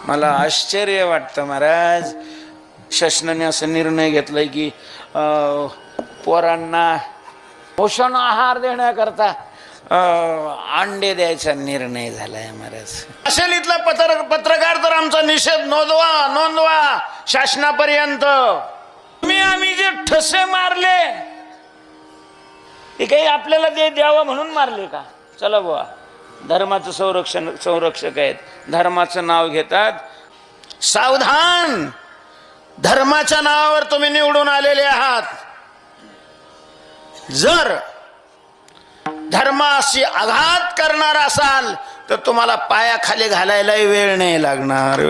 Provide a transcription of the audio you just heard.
मला आश्चर्य वाटतं महाराज, शासनाने असा निर्णय घेतलाय की पोरांना पोषण आहार देण्याकरता अंडे द्यायचा निर्णय झालाय महाराज. असेल इथला पत्रकार तर आमचा निषेध नोंदवा शासनापर्यंत. तुम्ही आम्ही जे ठसे मारले ते काही आपल्याला द्यावं म्हणून मारले का? चला बुवा, धर्माचं संरक्षक आहेत, धर्माचं नाव घेतात. सावधान, धर्माच्या नावावर तुम्ही निवडून आलेले आहात. जर धर्माशी आघात करणार असाल तर तुम्हाला पायाखाली घालायलाही वेळ नाही लागणार.